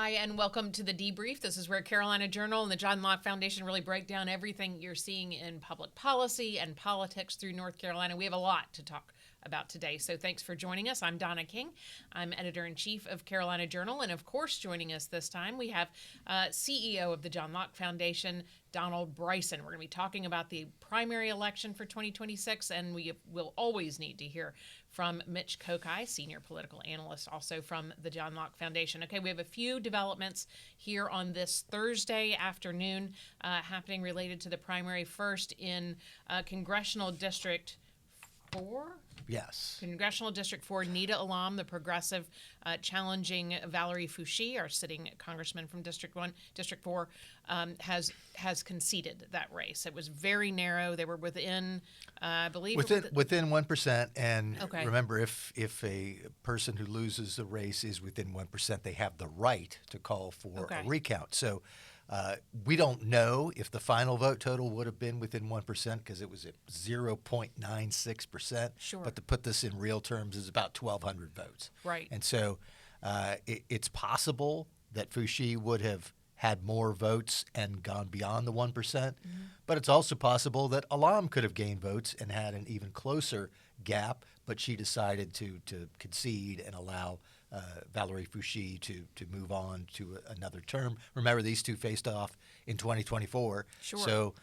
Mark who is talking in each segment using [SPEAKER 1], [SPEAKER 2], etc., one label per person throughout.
[SPEAKER 1] Hi, and welcome to the Debrief. This is where Carolina Journal and the John Locke Foundation really break down everything you're seeing in public policy and politics through North Carolina. We have a lot to talk about today, so thanks for joining us. I'm Donna King. I'm editor-in-chief of Carolina Journal, and of course, joining us this time, we have CEO of the John Locke Foundation, Donald Bryson. We're going to be talking about the primary election for 2026, and we will always need to hear from Mitch Kokai, senior political analyst, also from the John Locke Foundation. Okay, we have a few developments here on this Thursday afternoon happening related to the primary. First, in Congressional District 4?
[SPEAKER 2] Yes.
[SPEAKER 1] Congressional District 4, Nita Alam, the progressive, challenging Valerie Foushee, our sitting congressman from District 4, has conceded that race. It was very narrow. They were within, I believe...
[SPEAKER 2] Within 1%. And
[SPEAKER 1] okay.
[SPEAKER 2] Remember, if a person who loses the race is within 1%, they have the right to call for a recount. So we don't know if the final vote total would have been within 1% because it was at 0.96%.
[SPEAKER 1] Sure.
[SPEAKER 2] But to put this in real terms, is about 1,200 votes.
[SPEAKER 1] Right.
[SPEAKER 2] And so it's possible that Foushee would have had more votes and gone beyond the 1%, but it's also possible that Alam could have gained votes and had an even closer gap, but she decided to concede and allow Valerie Foushee to move on to another term. Remember, these two faced off in 2024.
[SPEAKER 1] Sure.
[SPEAKER 2] So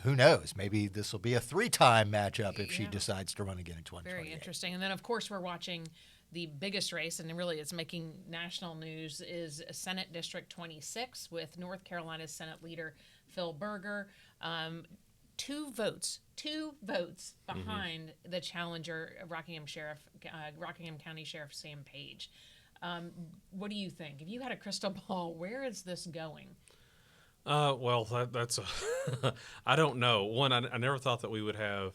[SPEAKER 2] who knows? Maybe this will be a three-time matchup if she decides to run again in 2028.
[SPEAKER 1] Very interesting. And then, of course, we're watching the biggest race, and really it's making national news, is Senate District 26 with North Carolina's Senate leader Phil Berger. Two votes behind the challenger, Rockingham County Sheriff Sam Page. What do you think? If you had a crystal ball, where is this going?
[SPEAKER 3] Well, that's a I don't know. One, I never thought that we would have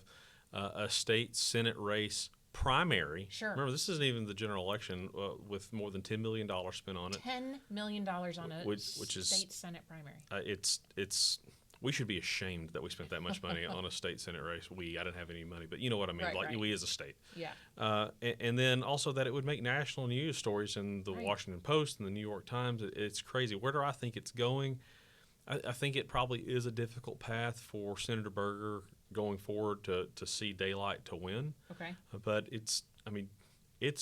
[SPEAKER 3] a state Senate race primary.
[SPEAKER 1] Sure.
[SPEAKER 3] Remember, this isn't even the general election with more than $10 million spent on it.
[SPEAKER 1] $10 million on a
[SPEAKER 3] which is
[SPEAKER 1] state Senate primary.
[SPEAKER 3] It's we should be ashamed that we spent that much money on a state Senate race. I didn't have any money, but you know what I mean.
[SPEAKER 1] Right.
[SPEAKER 3] We as a state.
[SPEAKER 1] Yeah.
[SPEAKER 3] And then also that it would make national news stories in the Washington Post and the New York Times. It's crazy. Where do I think it's going? I think it probably is a difficult path for Senator Berger going forward to see daylight to win.
[SPEAKER 1] Okay.
[SPEAKER 3] But it's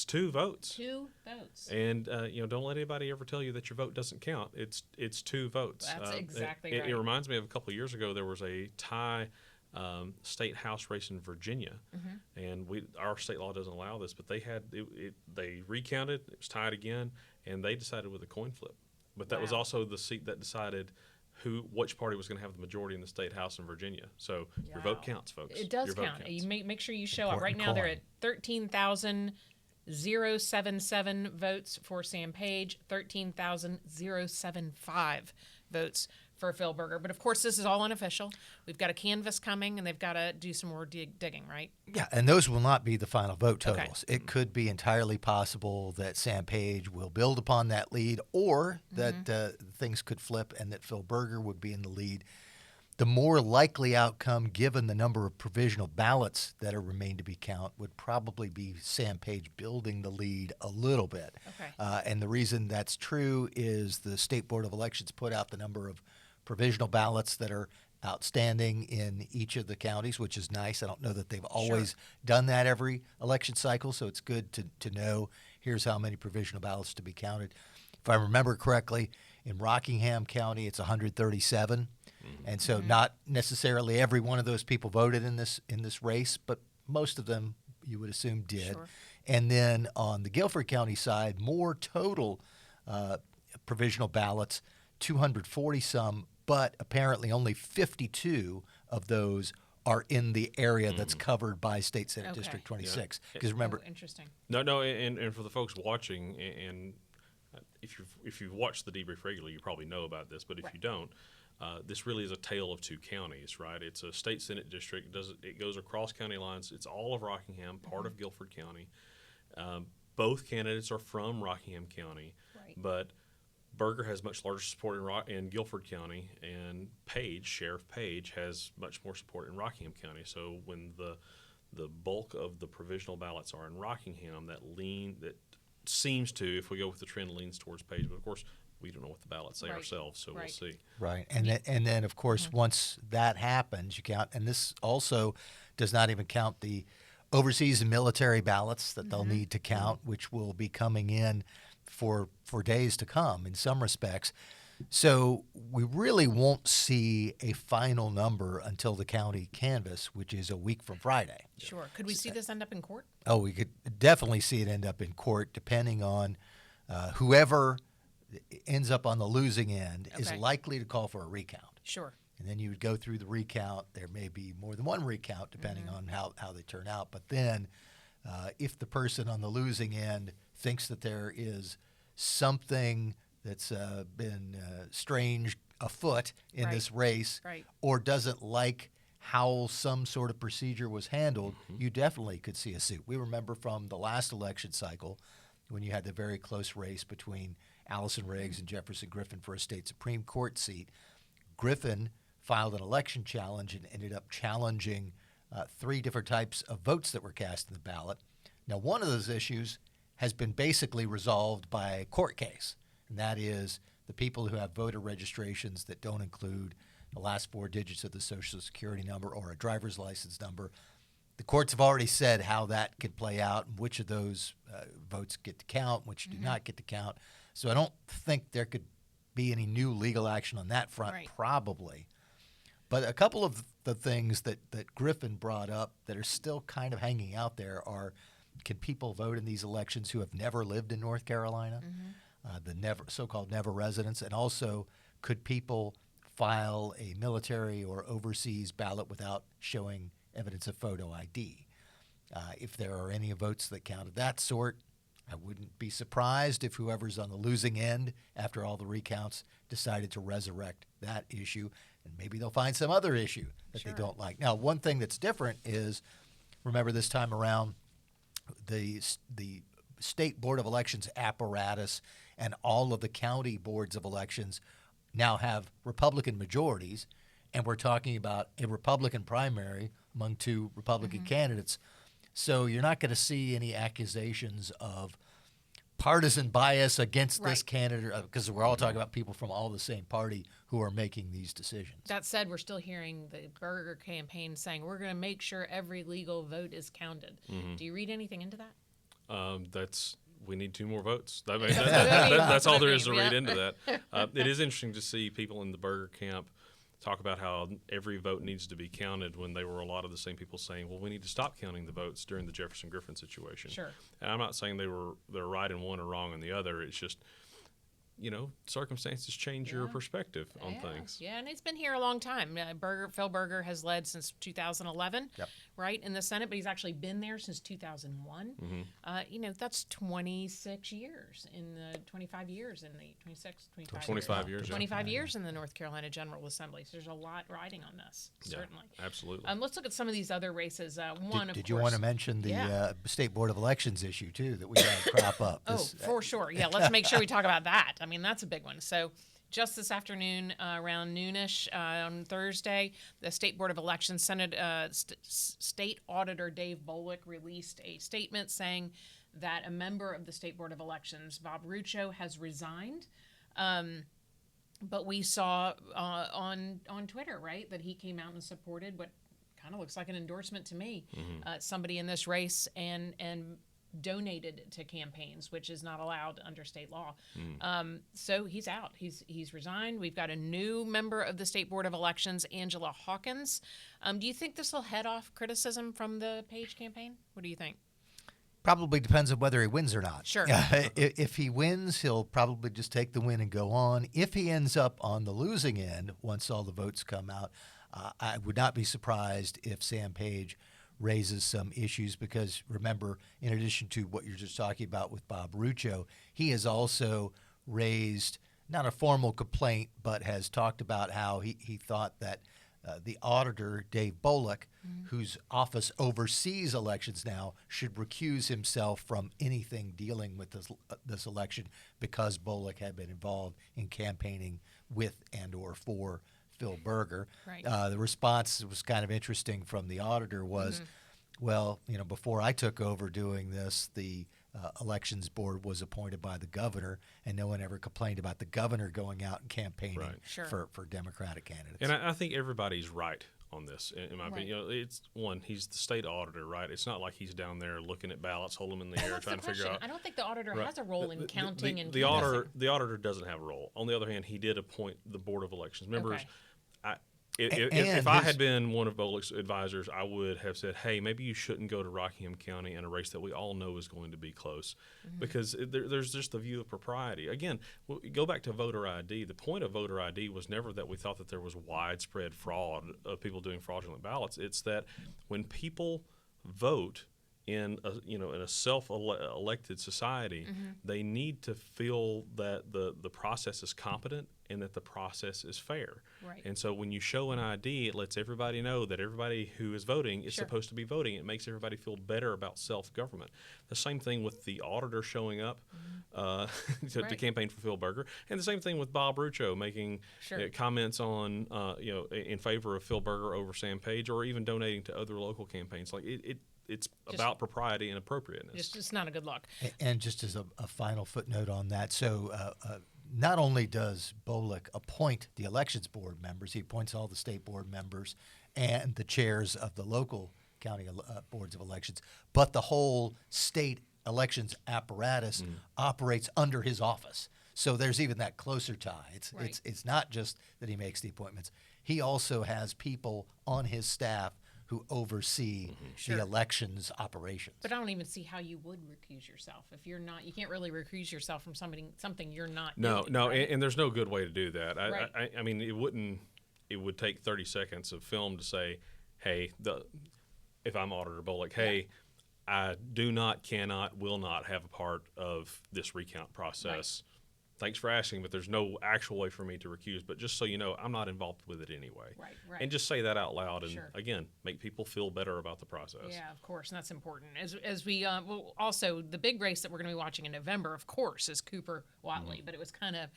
[SPEAKER 3] two votes.
[SPEAKER 1] Two votes.
[SPEAKER 3] And don't let anybody ever tell you that your vote doesn't count. It's two votes.
[SPEAKER 1] That's exactly right.
[SPEAKER 3] It reminds me of a couple of years ago there was a tie state house race in Virginia, and our state law doesn't allow this, but they recounted. It was tied again, and they decided with a coin flip. But that was also the seat that decided which party was going to have the majority in the state house in Virginia. So your vote counts, folks.
[SPEAKER 1] It does count. You make sure you show up. Right now they're at 13,077 votes for Sam Page, 13,075 votes for Phil Berger. But of course, this is all unofficial. We've got a canvass coming, and they've got to do some more digging, right?
[SPEAKER 2] Yeah, and those will not be the final vote totals. Okay. It could be entirely possible that Sam Page will build upon that lead, or that things could flip and that Phil Berger would be in the lead. The more likely outcome, given the number of provisional ballots that are remain to be counted, would probably be Sam Page building the lead a little bit.
[SPEAKER 1] Okay.
[SPEAKER 2] And the reason that's true is the State Board of Elections put out the number of provisional ballots that are outstanding in each of the counties, which is nice. I don't know that they've always done that every election cycle, so it's good to know here's how many provisional ballots to be counted. If I remember correctly, in Rockingham County, it's 137, and so not necessarily every one of those people voted in this race, but most of them, you would assume, did.
[SPEAKER 1] Sure.
[SPEAKER 2] And then on the Guilford County side, more total provisional ballots, 240 some, but apparently only 52 of those are in the area that's covered by State Senate District 26. Because remember,
[SPEAKER 1] interesting.
[SPEAKER 3] No, and for the folks watching, and if you've watched the Debrief regularly, you probably know about this. But if you don't, this really is a tale of two counties, right? It's a State Senate district. It goes across county lines. It's all of Rockingham, part of Guilford County. Both candidates are from Rockingham County, but Berger has much larger support in Guilford County, and Sheriff Page, has much more support in Rockingham County. So when the bulk of the provisional ballots are in Rockingham, that seems to, if we go with the trend, leans towards Page. But of course, we don't know what the ballots say
[SPEAKER 1] Right.
[SPEAKER 3] ourselves, so
[SPEAKER 1] Right.
[SPEAKER 3] we'll see.
[SPEAKER 2] Right, and then of course once that happens, you count, and this also does not even count the overseas and military ballots that they'll need to count, which will be coming in for days to come in some respects. So we really won't see a final number until the county canvass, which is a week from Friday.
[SPEAKER 1] Sure. Could we see this end up in court?
[SPEAKER 2] Oh, we could definitely see it end up in court, depending on whoever ends up on the losing end is
[SPEAKER 1] Okay.
[SPEAKER 2] likely to call for a recount.
[SPEAKER 1] Sure.
[SPEAKER 2] And then you would go through the recount. There may be more than one recount, depending on how they turn out. But then if the person on the losing end thinks that there is something that's been strange afoot in
[SPEAKER 1] Right.
[SPEAKER 2] this race,
[SPEAKER 1] Right.
[SPEAKER 2] or doesn't like how some sort of procedure was handled, you definitely could see a suit. We remember from the last election cycle when you had the very close race between Allison Riggs and Jefferson Griffin for a state Supreme Court seat. Griffin filed an election challenge and ended up challenging 3 different types of votes that were cast in the ballot. Now, one of those issues has been basically resolved by a court case, and that is the people who have voter registrations that don't include the last 4 digits of the Social Security number or a driver's license number. The courts have already said how that could play out and which of those votes get to count, which do not get to count. So I don't think there could be any new legal action on that front,
[SPEAKER 1] Right.
[SPEAKER 2] probably. But a couple of the things that Griffin brought up that are still kind of hanging out there are, can people vote in these elections who have never lived in North Carolina, the so-called never residents, and also could people file a military or overseas ballot without showing evidence of photo ID? If there are any votes that count of that sort, I wouldn't be surprised if whoever's on the losing end after all the recounts decided to resurrect that issue, and maybe they'll find some other issue that they don't like. Now, one thing that's different is, remember this time around, the State Board of Elections apparatus and all of the county boards of elections now have Republican majorities, and we're talking about a Republican primary among 2 Republican candidates. So you're not going to see any accusations of partisan bias against this
[SPEAKER 1] Right.
[SPEAKER 2] candidate, because we're all talking about people from all the same party who are making these decisions.
[SPEAKER 1] That said, we're still hearing the Berger campaign saying we're going to make sure every legal vote is counted. Do you read anything into that?
[SPEAKER 3] We need 2 more votes. I mean,
[SPEAKER 1] That's
[SPEAKER 3] that's all
[SPEAKER 1] what I
[SPEAKER 3] there is to
[SPEAKER 1] mean,
[SPEAKER 3] read
[SPEAKER 1] yeah.
[SPEAKER 3] into that. It is interesting to see people in the Berger camp talk about how every vote needs to be counted when they were a lot of the same people saying, well, we need to stop counting the votes during the Jefferson Griffin situation.
[SPEAKER 1] Sure.
[SPEAKER 3] And I'm not saying they're right in one or wrong in the other. It's just, circumstances change your perspective on things.
[SPEAKER 1] Yeah, and it's been here a long time. Phil Berger has led since 2011, right, in the Senate, but he's actually been there since 2001. That's 26 years in the 25 years in the 26, 25
[SPEAKER 3] 25 years, yeah.
[SPEAKER 1] 25 years in the North Carolina General Assembly. So there's a lot riding on this, certainly.
[SPEAKER 3] Yeah, absolutely.
[SPEAKER 1] Let's look at some of these other races.
[SPEAKER 2] Did you want to mention the State Board of Elections issue, too, that we had crop up?
[SPEAKER 1] For sure. Yeah, let's make sure we talk about that. I mean, that's a big one. So just this afternoon, around noonish on Thursday, the State Board of Elections State Auditor Dave Bullock released a statement saying that a member of the State Board of Elections, Bob Rucho, has resigned. But we saw on Twitter, right, that he came out and supported what kind of looks like an endorsement to me, somebody in this race, and donated to campaigns, which is not allowed under state law. So he's out. He's resigned. We've got a new member of the State Board of Elections, Angela Hawkins. Do you think this will head off criticism from the Page campaign? What do you think?
[SPEAKER 2] Probably depends on whether he wins or not.
[SPEAKER 1] Sure.
[SPEAKER 2] If he wins, he'll probably just take the win and go on. If he ends up on the losing end, once all the votes come out, I would not be surprised if Sam Page raises some issues, because remember, in addition to what you're just talking about with Bob Rucho, he has also raised not a formal complaint, but has talked about how he thought that the auditor, Dave Bullock, whose office oversees elections now, should recuse himself from anything dealing with this election, because Bullock had been involved in campaigning with and or for Phil Berger.
[SPEAKER 1] Right.
[SPEAKER 2] The response was kind of interesting from the auditor was, well, before I took over doing this, the Elections Board was appointed by the governor, and no one ever complained about the governor going out and campaigning
[SPEAKER 3] Right.
[SPEAKER 1] Sure.
[SPEAKER 2] for Democratic candidates.
[SPEAKER 3] And I think everybody's right on this, in my
[SPEAKER 1] Right.
[SPEAKER 3] opinion. You know, it's one, he's the state auditor, right? It's not like he's down there looking at ballots, holding them in the air,
[SPEAKER 1] That's
[SPEAKER 3] trying
[SPEAKER 1] the
[SPEAKER 3] to figure
[SPEAKER 1] question.
[SPEAKER 3] out.
[SPEAKER 1] I don't think the auditor
[SPEAKER 3] Right.
[SPEAKER 1] has a role in counting and
[SPEAKER 3] the
[SPEAKER 1] canvassing.
[SPEAKER 3] the auditor doesn't have a role. On the other hand, he did appoint the Board of Elections members.
[SPEAKER 1] Okay.
[SPEAKER 3] If I had been one of Bolic's advisors, I would have said, hey, maybe you shouldn't go to Rockingham County in a race that we all know is going to be close, because there's just the view of propriety. Again, go back to voter ID. The point of voter ID was never that we thought that there was widespread fraud of people doing fraudulent ballots. It's that when people vote in a self-elected society, they need to feel that the process is competent and that the process is fair.
[SPEAKER 1] Right.
[SPEAKER 3] And so when you show an ID, it lets everybody know that everybody who is voting is
[SPEAKER 1] Sure.
[SPEAKER 3] supposed to be voting. It makes everybody feel better about self-government. The same thing with the auditor showing up to
[SPEAKER 1] Right.
[SPEAKER 3] campaign for Phil Berger, and the same thing with Bob Rucho making
[SPEAKER 1] Sure.
[SPEAKER 3] comments on in favor of Phil Berger over Sam Page, or even donating to other local campaigns. Like it's about propriety and appropriateness.
[SPEAKER 1] Just not a good look.
[SPEAKER 2] And just as a final footnote on that, so not only does Bolick appoint the Elections Board members, he appoints all the state board members and the chairs of the local county boards of elections, but the whole state elections apparatus operates under his office. So there's even that closer tie.
[SPEAKER 1] Right.
[SPEAKER 2] It's not just that he makes the appointments. He also has people on his staff who oversee
[SPEAKER 1] Sure.
[SPEAKER 2] the elections operations.
[SPEAKER 1] But I don't even see how you would recuse yourself if you're not. You can't really recuse yourself from something you're not.
[SPEAKER 3] No,
[SPEAKER 1] doing,
[SPEAKER 3] no,
[SPEAKER 1] right?
[SPEAKER 3] and there's no good way to do that.
[SPEAKER 1] Right.
[SPEAKER 3] I mean, it would take 30 seconds of film to say, hey, if I'm Auditor Bolick, hey, I do not, cannot, will not have a part of this recount process. Thanks for asking, but there's no actual way for me to recuse. But just so you know, I'm not involved with it anyway.
[SPEAKER 1] Right.
[SPEAKER 3] And just say that out loud, and
[SPEAKER 1] Sure.
[SPEAKER 3] again, make people feel better about the process.
[SPEAKER 1] Yeah, of course, and that's important. As we well, also the big race that we're going to be watching in November, of course, is Cooper Whatley. But it was kind of,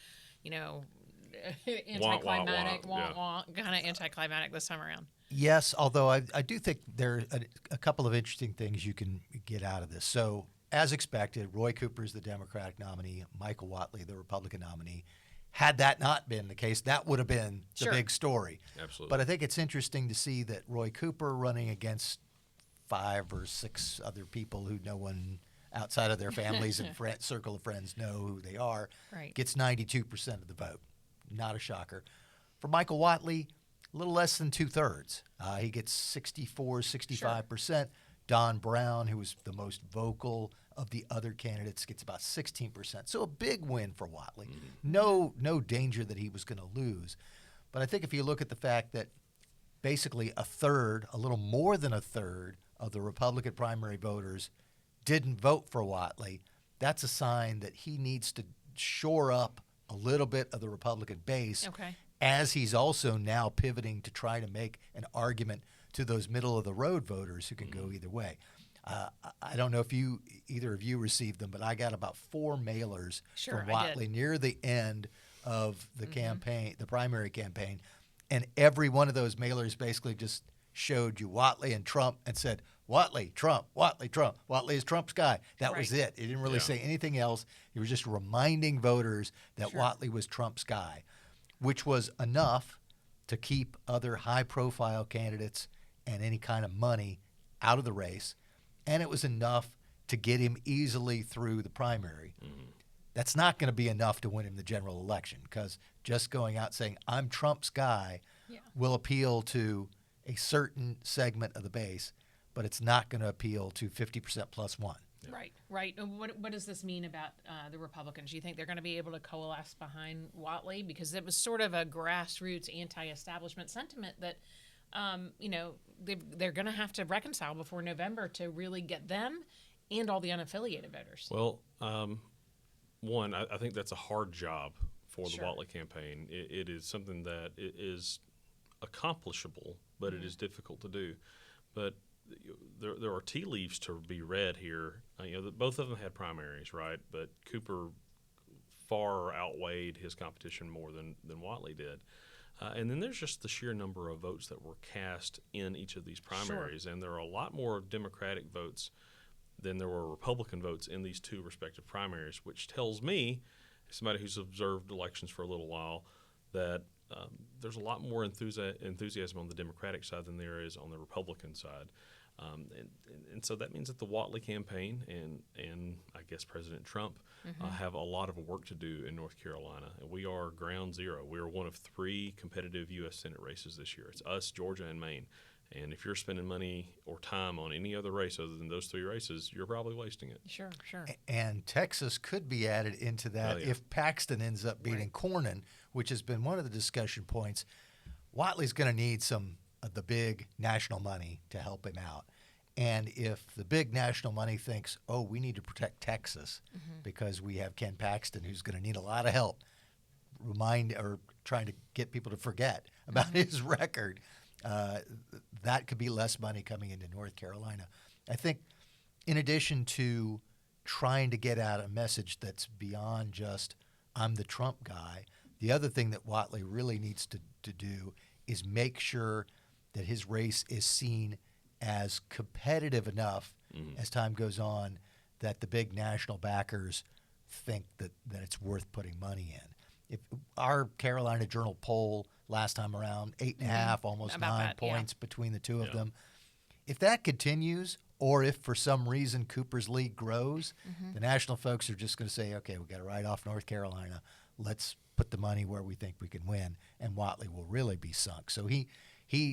[SPEAKER 1] anticlimactic, kind of anticlimactic this time around.
[SPEAKER 2] Yes, although I do think there are a couple of interesting things you can get out of this. So, as expected, Roy Cooper is the Democratic nominee, Michael Whatley, the Republican nominee. Had that not been the case, that would have been the
[SPEAKER 1] Sure.
[SPEAKER 2] big story.
[SPEAKER 3] Absolutely.
[SPEAKER 2] But I think it's interesting to see that Roy Cooper running against 5 or 6 other people who no one outside of their families and circle of friends know who they are,
[SPEAKER 1] Right.
[SPEAKER 2] gets 92% of the vote. Not a shocker. For Michael Whatley, a little less than 2/3. He gets 64, 65%. Don Brown, who was the most vocal of the other candidates, gets about 16%. So a big win for Whatley. No danger that he was going to lose. But I think if you look at the fact that basically a little more than a third of the Republican primary voters didn't vote for Whatley, that's a sign that he needs to shore up a little bit of the Republican base,
[SPEAKER 1] Okay.
[SPEAKER 2] as he's also now pivoting to try to make an argument to those middle-of-the-road voters who can go either way. I don't know if either of you received them, but I got about 4 mailers
[SPEAKER 1] Sure,
[SPEAKER 2] from
[SPEAKER 1] I did.
[SPEAKER 2] Whatley near the end of the campaign, the primary campaign, and every one of those mailers basically just showed you Whatley and Trump and said, Whatley, Trump, Whatley, Trump. Whatley is Trump's guy. That was
[SPEAKER 1] Right.
[SPEAKER 2] it. He didn't really
[SPEAKER 3] Yeah.
[SPEAKER 2] say anything else. He was just reminding voters that
[SPEAKER 1] Sure.
[SPEAKER 2] Whatley was Trump's guy, which was enough to keep other high-profile candidates and any kind of money out of the race, and it was enough to get him easily through the primary. That's not going to be enough to win him the general election, because just going out saying, I'm Trump's guy,
[SPEAKER 1] Yeah.
[SPEAKER 2] will appeal to a certain segment of the base, but it's not going to appeal to 50% plus one.
[SPEAKER 1] Right. And what does this mean about the Republicans? Do you think they're going to be able to coalesce behind Whatley? Because it was sort of a grassroots anti-establishment sentiment that, they're going to have to reconcile before November to really get them and all the unaffiliated voters.
[SPEAKER 3] Well, one, I think that's a hard job for the
[SPEAKER 1] Sure.
[SPEAKER 3] Whatley campaign. It is something that is accomplishable, but it is difficult to do. But there are tea leaves to be read here. Both of them had primaries, right? But Cooper far outweighed his competition more than Whatley did. And then there's just the sheer number of votes that were cast in each of these primaries. And there are a lot more Democratic votes then there were Republican votes in these two respective primaries, which tells me, somebody who's observed elections for a little while, that there's a lot more enthusiasm on the Democratic side than there is on the Republican side. And so that means that the Whatley campaign and I guess President Trump have a lot of work to do in North Carolina. And we are ground zero. We are one of 3 competitive U.S. Senate races this year. It's us, Georgia, and Maine. And if you're spending money or time on any other race other than those 3 races, you're probably wasting it.
[SPEAKER 1] Sure.
[SPEAKER 2] And Texas could be added into that if Paxton ends up beating Cornyn, which has been one of the discussion points. Whatley's going to need some of the big national money to help him out. And if the big national money thinks, oh, we need to protect Texas because we have Ken Paxton who's going to need a lot of help, trying to get people to forget about his record, that could be less money coming into North Carolina. I think in addition to trying to get out a message that's beyond just I'm the Trump guy, the other thing that Whatley really needs to do is make sure that his race is seen as competitive enough as time goes on that the big national backers think that it's worth putting money in. If our Carolina Journal poll last time around, 8.5, almost
[SPEAKER 1] About
[SPEAKER 2] 9
[SPEAKER 1] that,
[SPEAKER 2] points between the two of them. If that continues, or if for some reason Cooper's lead grows, the national folks are just going to say, okay, we've got to write off North Carolina. Let's put the money where we think we can win, and Whatley will really be sunk. So he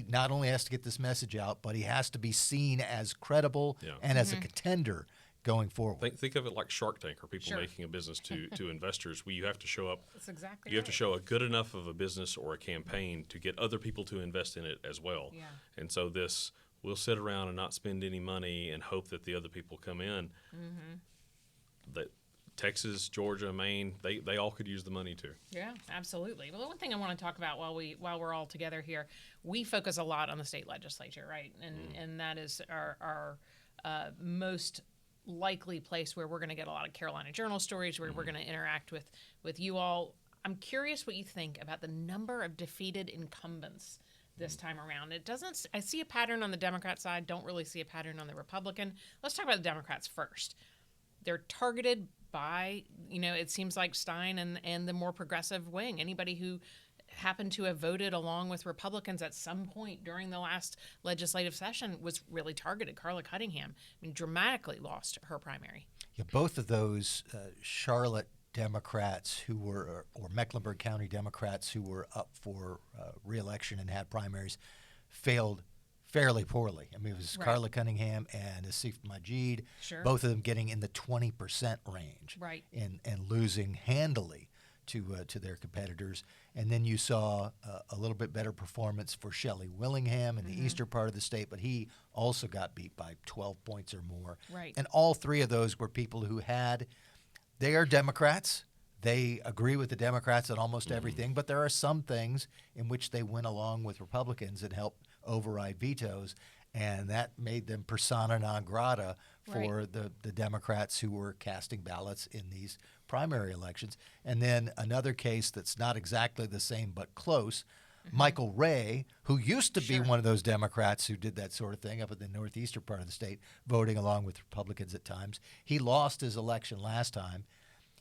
[SPEAKER 2] not only has to get this message out, but he has to be seen as credible and as a contender going forward.
[SPEAKER 3] Think of it like Shark Tank, or people making a business to investors. You have to show up.
[SPEAKER 1] That's exactly
[SPEAKER 3] You have to show a good enough of a business or a campaign to get other people to invest in it as well.
[SPEAKER 1] Yeah.
[SPEAKER 3] And so we'll sit around and not spend any money and hope that the other people come in. That Texas, Georgia, Maine, they all could use the money too.
[SPEAKER 1] Yeah, absolutely. Well, the one thing I want to talk about while we're all together here, we focus a lot on the state legislature, right? And that is our most likely place where we're going to get a lot of Carolina Journal stories, where we're going to interact with you all. I'm curious what you think about the number of defeated incumbents this time around. I see a pattern on the Democrat side, don't really see a pattern on the Republican. Let's talk about the Democrats first. They're targeted by, it seems like Stein and the more progressive wing. Anybody who happened to have voted along with Republicans at some point during the last legislative session was really targeted. Carla Cunningham, dramatically lost her primary.
[SPEAKER 2] Yeah, both of those Charlotte Democrats or Mecklenburg County Democrats who were up for re-election and had primaries failed fairly poorly. It was Carla Cunningham and Asif Majid, both of them getting in the 20% range, and losing handily to their competitors. And then you saw a little bit better performance for Shelley Willingham in the eastern part of the state, but he also got beat by 12 points or more.
[SPEAKER 1] Right.
[SPEAKER 2] And all 3 of those were people who they are Democrats. They agree with the Democrats on almost everything, but there are some things in which they went along with Republicans and helped override vetoes, and that made them persona non grata for the Democrats who were casting ballots in these primary elections. And then another case that's not exactly the same but close, Michael Ray, who used to be one of those Democrats who did that sort of thing up in the northeastern part of the state, voting along with Republicans at times. He lost his election last time,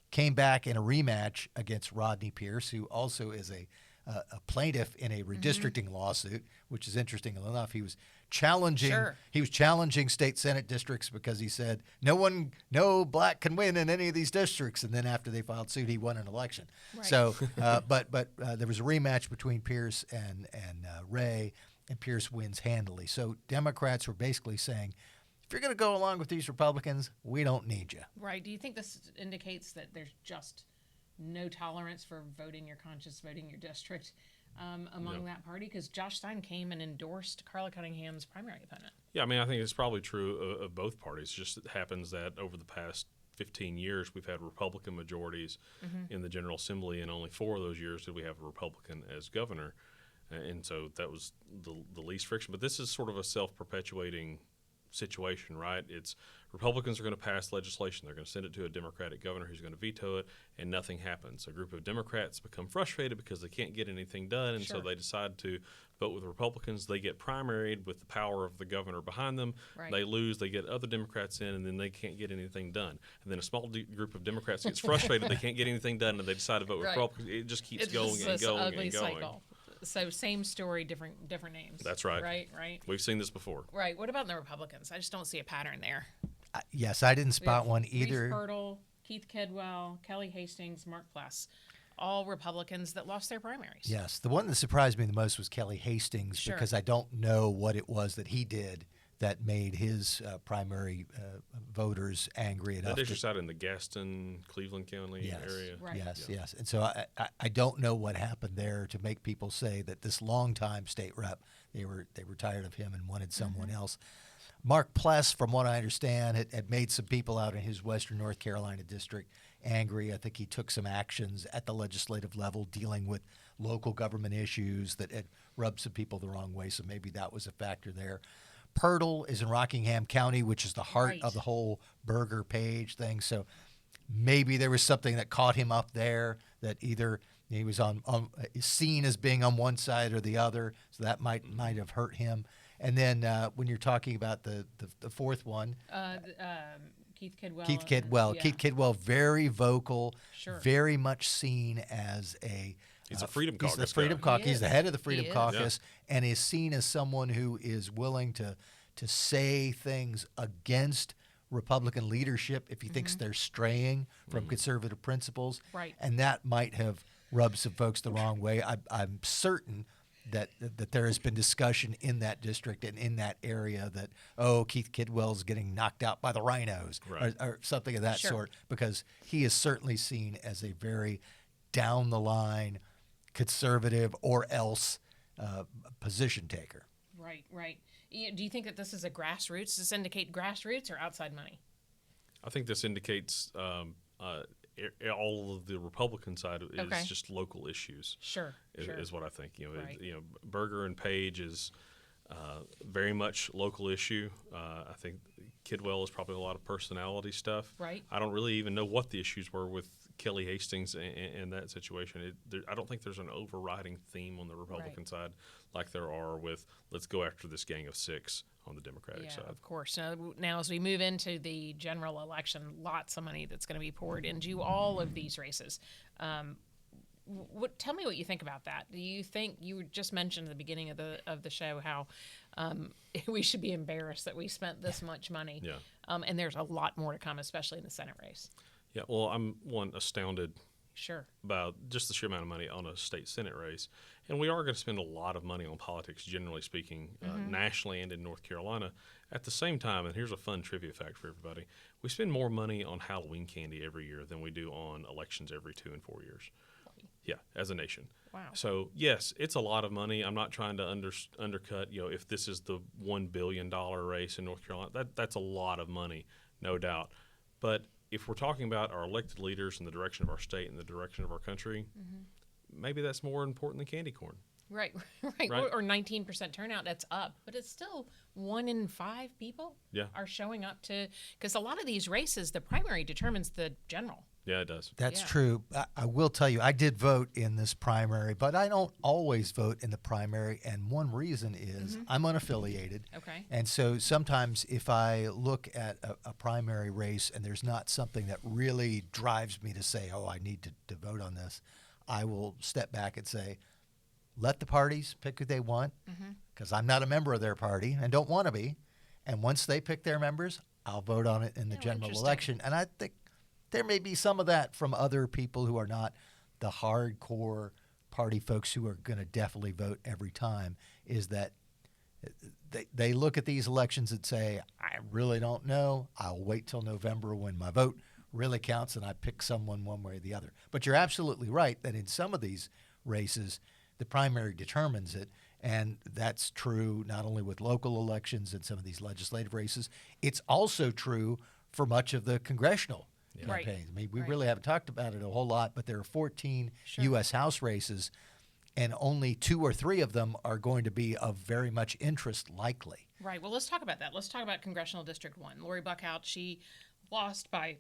[SPEAKER 2] came back in a rematch against Rodney Pierce, who also is a plaintiff in a redistricting lawsuit, which is interesting enough. He was challenging state Senate districts because he said no black can win in any of these districts. And then after they filed suit, he won an election. Right. So, but there was a rematch between Pierce and Ray, and Pierce wins handily. So Democrats were basically saying, if you're going to go along with these Republicans, we don't need you.
[SPEAKER 1] Right. Do you think this indicates that there's just no tolerance for voting your conscience, voting your district among that party? Because Josh Stein came and endorsed Carla Cunningham's primary opponent.
[SPEAKER 3] Yeah, I think it's probably true of both parties. It just happens that over the past 15 years, we've had Republican majorities in the General Assembly, and only 4 of those years did we have a Republican as governor. And so that was the least friction. But this is sort of a self-perpetuating situation, right? It's Republicans are going to pass legislation. They're going to send it to a Democratic governor who's going to veto it, and nothing happens. A group of Democrats become frustrated because they can't get anything done, and so they decide to vote with Republicans. They get primaried with the power of the governor behind them.
[SPEAKER 1] Right.
[SPEAKER 3] They lose. They get other Democrats in, and then they can't get anything done. And then a small group of Democrats gets frustrated. They can't get anything done, and they decide to vote with Republicans. It just keeps
[SPEAKER 1] It's
[SPEAKER 3] going
[SPEAKER 1] just
[SPEAKER 3] and
[SPEAKER 1] this
[SPEAKER 3] going
[SPEAKER 1] ugly
[SPEAKER 3] and going.
[SPEAKER 1] cycle. So same story, different names.
[SPEAKER 3] That's right.
[SPEAKER 1] Right.
[SPEAKER 3] We've seen this before.
[SPEAKER 1] Right. What about the Republicans? I just don't see a pattern there.
[SPEAKER 2] Yes, I didn't spot one
[SPEAKER 1] Reese
[SPEAKER 2] either.
[SPEAKER 1] Pirtle, Keith Kidwell, Kelly Hastings, Mark Pless, all Republicans that lost their primaries.
[SPEAKER 2] Yes, the one that surprised me the most was Kelly Hastings because I don't know what it was that he did that made his primary voters angry enough.
[SPEAKER 3] That district's out in the Gaston, Cleveland County area.
[SPEAKER 1] Right.
[SPEAKER 2] Yes. And so I don't know what happened there to make people say that this longtime state rep, they were tired of him and wanted someone else. Mark Pless, from what I understand, had made some people out in his Western North Carolina district angry. I think he took some actions at the legislative level dealing with local government issues that had rubbed some people the wrong way, so maybe that was a factor there. Pirtle is in Rockingham County, which is the heart of the whole Berger Page thing, so maybe there was something that caught him up there that either he was seen as being on one side or the other, so that might have hurt him. And then when you're talking about the fourth one,
[SPEAKER 1] Keith Kidwell.
[SPEAKER 2] Keith Kidwell, very vocal,
[SPEAKER 1] Sure.
[SPEAKER 2] very much seen as a
[SPEAKER 3] He's a Freedom
[SPEAKER 2] He's
[SPEAKER 3] Caucus
[SPEAKER 2] the Freedom
[SPEAKER 3] guy.
[SPEAKER 2] Caucus.
[SPEAKER 1] He
[SPEAKER 2] He's the
[SPEAKER 1] is.
[SPEAKER 2] head of the Freedom
[SPEAKER 1] He is.
[SPEAKER 2] Caucus, and is seen as someone who is willing to say things against Republican leadership if he thinks they're straying from conservative principles.
[SPEAKER 1] Right.
[SPEAKER 2] And that might have rubbed some folks the wrong way. I'm certain that there has been discussion in that district and in that area that, Keith Kidwell's getting knocked out by the rhinos or something of that sort, because he is certainly seen as a very down-the-line conservative or else position taker.
[SPEAKER 1] Right. Do you think that this is a grassroots? Does this indicate grassroots or outside money?
[SPEAKER 3] I think this indicates all of the Republican side is just local issues.
[SPEAKER 1] Sure.
[SPEAKER 3] Is what I think.
[SPEAKER 1] Right.
[SPEAKER 3] Berger and Page is very much local issue. I think Kidwell is probably a lot of personality stuff.
[SPEAKER 1] Right.
[SPEAKER 3] I don't really even know what the issues were with Kelly Hastings and that situation. I don't think there's an overriding theme on the Republican side like there are with let's go after this gang of six on the Democratic side.
[SPEAKER 1] Of course. Now, as we move into the general election, lots of money that's going to be poured into all of these races. Tell me what you think about that. Do you think you just mentioned at the beginning of the show how we should be embarrassed that we spent this much money?
[SPEAKER 3] Yeah.
[SPEAKER 1] And there's a lot more to come, especially in the Senate race.
[SPEAKER 3] Yeah. Well, I'm astounded.
[SPEAKER 1] Sure.
[SPEAKER 3] About just the sheer amount of money on a state Senate race. And we are going to spend a lot of money on politics, generally speaking, nationally and in North Carolina. At the same time, and here's a fun trivia fact for everybody, we spend more money on Halloween candy every year than we do on elections every 2 and 4 years. Yeah, as a nation.
[SPEAKER 1] Wow.
[SPEAKER 3] So, yes, it's a lot of money. I'm not trying to undercut, if this is the $1 billion race in North Carolina, that's a lot of money, no doubt. But if we're talking about our elected leaders and the direction of our state and the direction of our country, maybe that's more important than candy corn.
[SPEAKER 1] Right. Or 19% turnout, that's up. But it's still 1 in 5 people are showing up to, because a lot of these races, the primary determines the general.
[SPEAKER 3] Yeah, it does.
[SPEAKER 2] That's true. I will tell you, I did vote in this primary, but I don't always vote in the primary. And one reason is I'm unaffiliated.
[SPEAKER 1] Okay.
[SPEAKER 2] And so sometimes if I look at a primary race and there's not something that really drives me to say, I need to vote on this, I will step back and say, let the parties pick who they want, because I'm not a member of their party and don't want to be. And once they pick their members, I'll vote on it in the general election. And I think there may be some of that from other people who are not the hardcore party folks who are going to definitely vote every time, is that they look at these elections and say, I really don't know. I'll wait till November when my vote really counts and I pick someone one way or the other. But you're absolutely right that in some of these races, the primary determines it. And that's true not only with local elections and some of these legislative races. It's also true for much of the congressional campaigns. I mean, we really haven't talked about it a whole lot, but there are 14 U.S. House races. and only 2 or 3 of them are going to be of very much interest, likely.
[SPEAKER 1] Right. Well, let's talk about that. Let's talk about Congressional District 1. Lori Buckhout, she lost by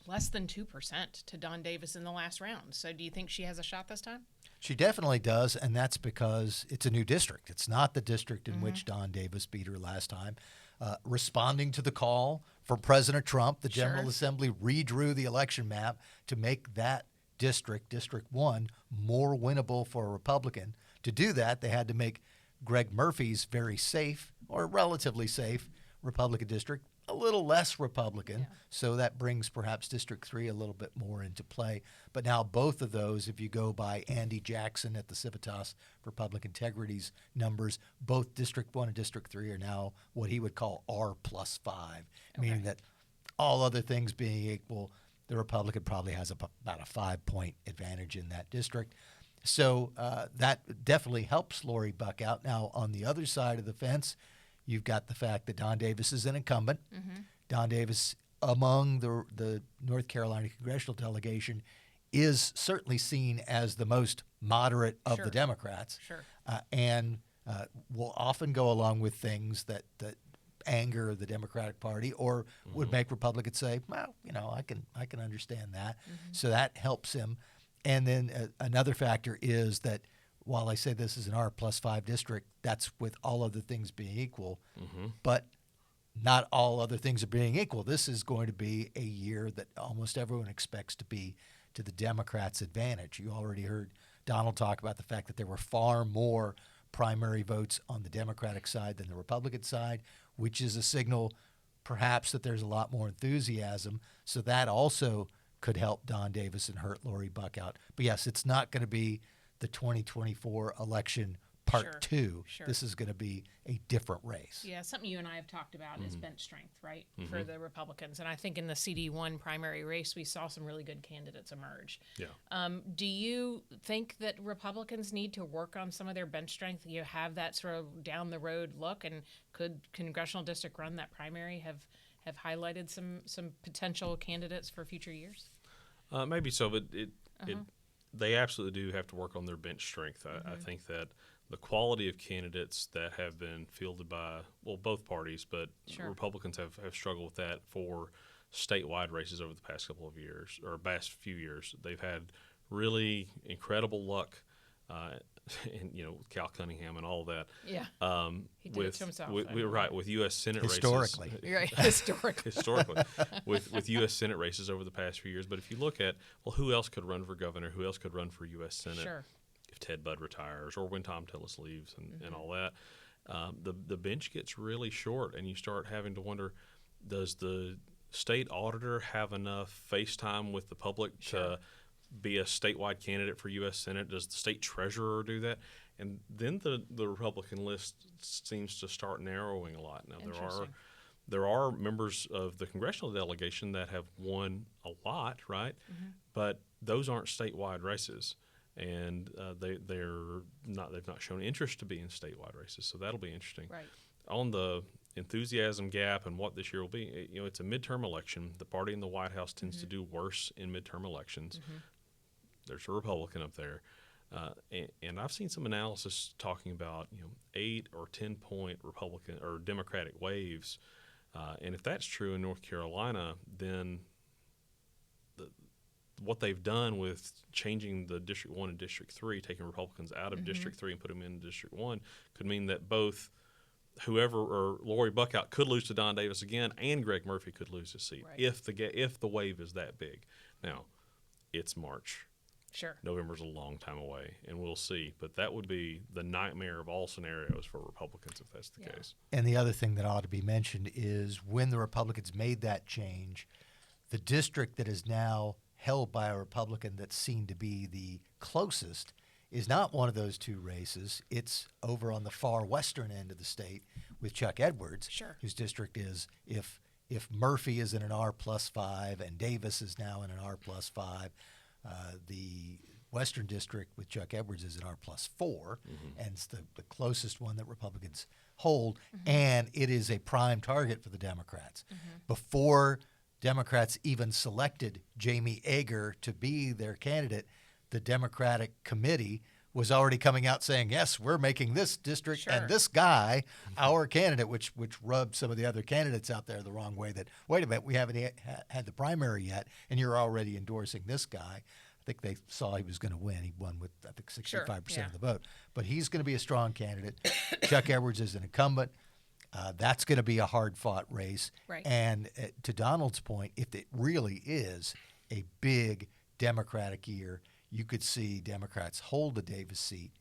[SPEAKER 1] less than 2% to Don Davis in the last round. So do you think she has a shot this time?
[SPEAKER 2] She definitely does, and that's because it's a new district. It's not the district in which Don Davis beat her last time. Responding to the call from President Trump, the General Assembly redrew the election map to make that district, District 1, more winnable for a Republican. To do that, they had to make Greg Murphy's very safe, or relatively safe, Republican district a little less Republican, so that brings perhaps District 3 a little bit more into play. But now both of those, if you go by Andy Jackson at the Civitas for Public Integrity's numbers, both District 1 and District 3 are now what he would call R+5, meaning that all other things being equal, the Republican probably has about a 5-point advantage in that district. So that definitely helps Lori Buckhout. Now, on the other side of the fence, you've got the fact that Don Davis is an incumbent. Don Davis, among the North Carolina congressional delegation, is certainly seen as the most moderate of the Democrats, and will often go along with things that anger the Democratic Party or would make Republicans say, well, I can understand that. So that helps him. And then another factor is that while I say this is an R+5 district, that's with all other things being equal, but not all other things are being equal. This is going to be a year that almost everyone expects to be to the Democrats' advantage. You already heard Donald talk about the fact that there were far more primary votes on the Democratic side than the Republican side, which is a signal perhaps that there's a lot more enthusiasm. So that also could help Don Davis and hurt Lori Buckhout. But yes, it's not going to be the 2024 election part 2. This is going to be a different race.
[SPEAKER 1] Yeah, something you and I have talked about is bench strength, right, for the Republicans. And I think in the CD1 primary race, we saw some really good candidates emerge. Do you think that Republicans need to work on some of their bench strength? You have that sort of down the road look, and could Congressional District Run, that primary, have highlighted some potential candidates for future years?
[SPEAKER 3] Maybe so, but they absolutely do have to work on their bench strength. I think that the quality of candidates that have been fielded by, both parties, but Republicans have struggled with that for statewide races over the past couple of years, or past few years. They've had really incredible luck, and Cal Cunningham and all of that.
[SPEAKER 1] He did it to himself.
[SPEAKER 3] With U.S. Senate
[SPEAKER 2] historically.
[SPEAKER 3] races. Historically, with U.S. Senate races over the past few years. But if you look at, who else could run for governor? Who else could run for U.S. Senate if Ted Budd retires or when Tom Tillis leaves and all that? The bench gets really short, and you start having to wonder, does the state auditor have enough face time with the public to be a statewide candidate for U.S. Senate? Does the state treasurer do that? And then the Republican list seems to start narrowing a lot. Now, there are members of the congressional delegation that have won a lot, right? But those aren't statewide races, and they've not shown interest to be in statewide races. So that'll be interesting. On the enthusiasm gap and what this year will be, it's a midterm election. The party in the White House tends to do worse in midterm elections. There's a Republican up there. And I've seen some analysis talking about 8 or 10 point Republican or Democratic waves, and if that's true in North Carolina, then what they've done with changing the District 1 and District 3, taking Republicans out of District 3 and putting them in District 1, could mean that both whoever or Lori Buckhout could lose to Don Davis again, and Greg Murphy could lose his seat if the wave is that big. Now, it's March. November's a long time away, and we'll see. But that would be the nightmare of all scenarios for Republicans if that's the case.
[SPEAKER 2] And the other thing that ought to be mentioned is when the Republicans made that change, the district that is now held by a Republican that's seen to be the closest is not one of those 2 races. It's over on the far western end of the state with Chuck Edwards, whose district is, if Murphy is in an R+5 and Davis is now in an R+5, the Western District with Chuck Edwards is an R+4, and it's the closest one that Republicans hold, and it is a prime target for the Democrats. Before Democrats even selected Jamie Ager to be their candidate, the Democratic committee was already coming out saying, yes, we're making this district
[SPEAKER 1] Sure.
[SPEAKER 2] and this guy our candidate, which rubbed some of the other candidates out there the wrong way, that, wait a minute, we haven't had the primary yet, and you're already endorsing this guy. I think they saw he was going to win. He won with, I think, 65% of the vote. But he's going to be a strong candidate. Chuck Edwards is an incumbent. That's going to be a hard-fought race.
[SPEAKER 1] Right.
[SPEAKER 2] And to Donald's point, if it really is a big Democratic year, you could see Democrats hold the Davis seat,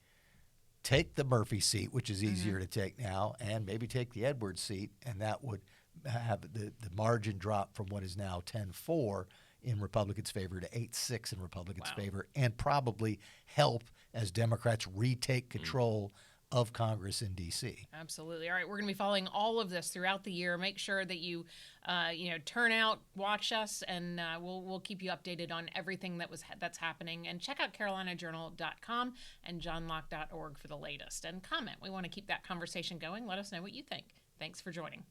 [SPEAKER 2] take the Murphy seat, which is easier to take now, and maybe take the Edwards seat, and that would have the margin drop from what is now 10-4 in Republicans' favor to 8-6 in Republicans' favor, and probably help as Democrats retake control of Congress in D.C.
[SPEAKER 1] Absolutely. All right, we're going to be following all of this throughout the year. Make sure that you, turn out, watch us, and we'll keep you updated on everything that's happening. And check out CarolinaJournal.com and johnlocke.org for the latest. And comment. We want to keep that conversation going. Let us know what you think. Thanks for joining.